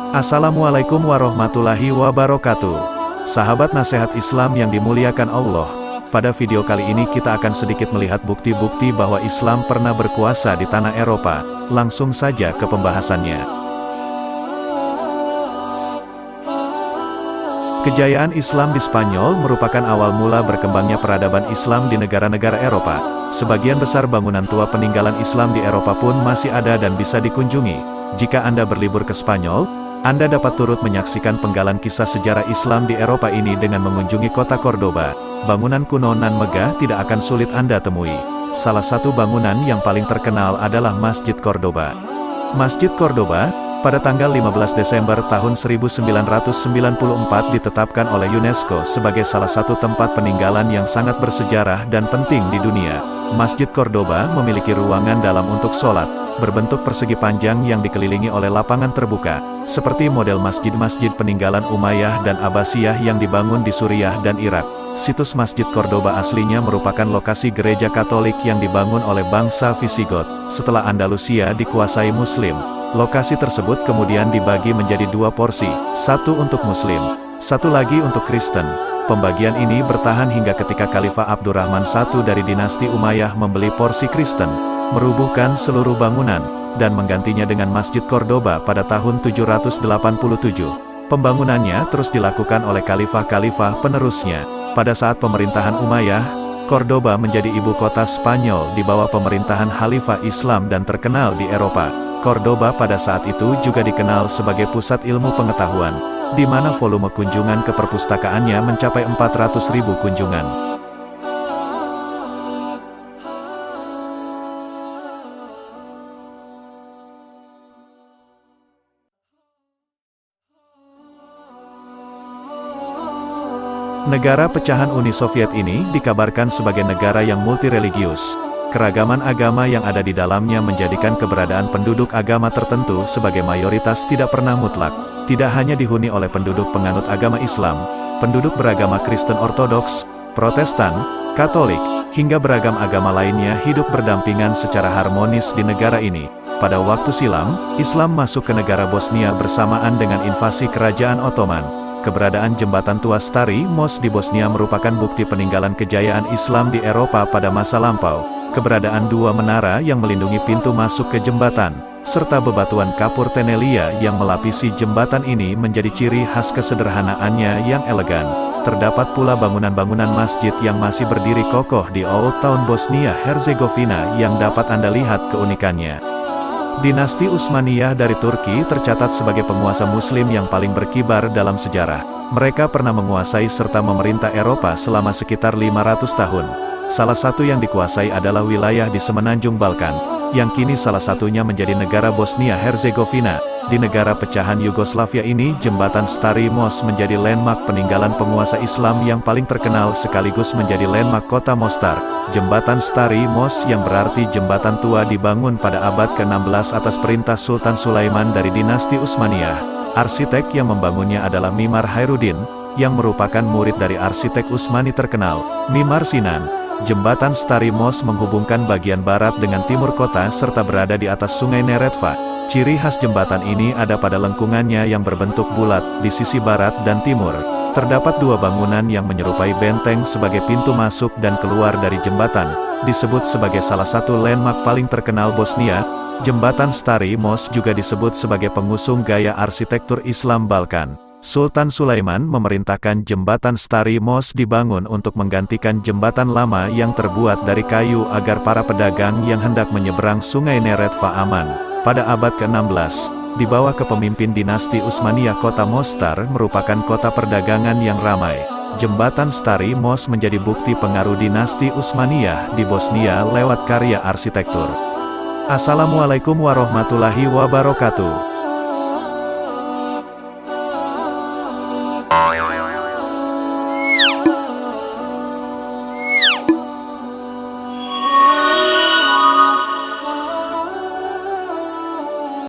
Assalamualaikum warahmatullahi wabarakatuh. Sahabat nasihat Islam yang dimuliakan Allah, pada video kali ini kita akan sedikit melihat bukti-bukti bahwa Islam pernah berkuasa di tanah Eropa. Langsung saja ke pembahasannya. Kejayaan Islam di Spanyol merupakan awal mula berkembangnya peradaban Islam di negara-negara Eropa. Sebagian besar bangunan tua peninggalan Islam di Eropa pun masih ada dan bisa dikunjungi. Jika Anda berlibur ke Spanyol, Anda dapat turut menyaksikan penggalan kisah sejarah Islam di Eropa ini dengan mengunjungi kota Cordoba. Bangunan kuno nan megah tidak akan sulit Anda temui. Salah satu bangunan yang paling terkenal adalah Masjid Cordoba. Masjid Cordoba, pada tanggal 15 Desember tahun 1994 ditetapkan oleh UNESCO sebagai salah satu tempat peninggalan yang sangat bersejarah dan penting di dunia. Masjid Cordoba memiliki ruangan dalam untuk sholat, berbentuk persegi panjang yang dikelilingi oleh lapangan terbuka, seperti model masjid-masjid peninggalan Umayyah dan Abbasiyah yang dibangun di Suriah dan Irak. Situs Masjid Cordoba aslinya merupakan lokasi gereja Katolik yang dibangun oleh bangsa Visigot, setelah Andalusia dikuasai Muslim. Lokasi tersebut kemudian dibagi menjadi dua porsi, satu untuk Muslim, satu lagi untuk Kristen. Pembagian ini bertahan hingga ketika Khalifah Abdurrahman I dari dinasti Umayyah membeli porsi Kristen, merubuhkan seluruh bangunan, dan menggantinya dengan Masjid Cordoba pada tahun 787. Pembangunannya terus dilakukan oleh khalifah-khalifah penerusnya. Pada saat pemerintahan Umayyah, Cordoba menjadi ibu kota Spanyol di bawah pemerintahan Khalifah Islam dan terkenal di Eropa. Cordoba pada saat itu juga dikenal sebagai pusat ilmu pengetahuan, di mana volume kunjungan ke perpustakaannya mencapai 400.000 kunjungan. Negara pecahan Uni Soviet ini dikabarkan sebagai negara yang multireligius. Keragaman agama yang ada di dalamnya menjadikan keberadaan penduduk agama tertentu sebagai mayoritas tidak pernah mutlak. Tidak hanya dihuni oleh penduduk penganut agama Islam, penduduk beragama Kristen Ortodoks, Protestan, Katolik, hingga beragam agama lainnya hidup berdampingan secara harmonis di negara ini. Pada waktu silam, Islam masuk ke negara Bosnia bersamaan dengan invasi Kerajaan Ottoman. Keberadaan jembatan tua Stari Most di Bosnia merupakan bukti peninggalan kejayaan Islam di Eropa pada masa lampau. Keberadaan dua menara yang melindungi pintu masuk ke jembatan, serta bebatuan kapur Tenelia yang melapisi jembatan ini menjadi ciri khas kesederhanaannya yang elegan. Terdapat pula bangunan-bangunan masjid yang masih berdiri kokoh di Old Town Bosnia Herzegovina yang dapat Anda lihat keunikannya. Dinasti Utsmaniyah dari Turki tercatat sebagai penguasa Muslim yang paling berkibar dalam sejarah. Mereka pernah menguasai serta memerintah Eropa selama sekitar 500 tahun. Salah satu yang dikuasai adalah wilayah di semenanjung Balkan, yang kini salah satunya menjadi negara Bosnia-Herzegovina. Di negara pecahan Yugoslavia ini, jembatan Stari Most menjadi landmark peninggalan penguasa Islam yang paling terkenal sekaligus menjadi landmark kota Mostar. Jembatan Stari Most yang berarti jembatan tua dibangun pada abad ke-16 atas perintah Sultan Sulaiman dari dinasti Utsmaniyah. Arsitek yang membangunnya adalah Mimar Khairuddin, yang merupakan murid dari arsitek Utsmani terkenal, Mimar Sinan. Jembatan Stari Most menghubungkan bagian barat dengan timur kota serta berada di atas sungai Neretva. Ciri khas jembatan ini ada pada lengkungannya yang berbentuk bulat di sisi barat dan timur. Terdapat dua bangunan yang menyerupai benteng sebagai pintu masuk dan keluar dari jembatan, disebut sebagai salah satu landmark paling terkenal Bosnia. Jembatan Stari Most juga disebut sebagai pengusung gaya arsitektur Islam Balkan. Sultan Sulaiman memerintahkan jembatan Stari Most dibangun untuk menggantikan jembatan lama yang terbuat dari kayu agar para pedagang yang hendak menyeberang sungai Neretva aman. Pada abad ke-16, di bawah kepemimpin dinasti Utsmaniyah, kota Mostar merupakan kota perdagangan yang ramai. Jembatan Stari Most menjadi bukti pengaruh dinasti Utsmaniyah di Bosnia lewat karya arsitektur. Assalamualaikum warahmatullahi wabarakatuh.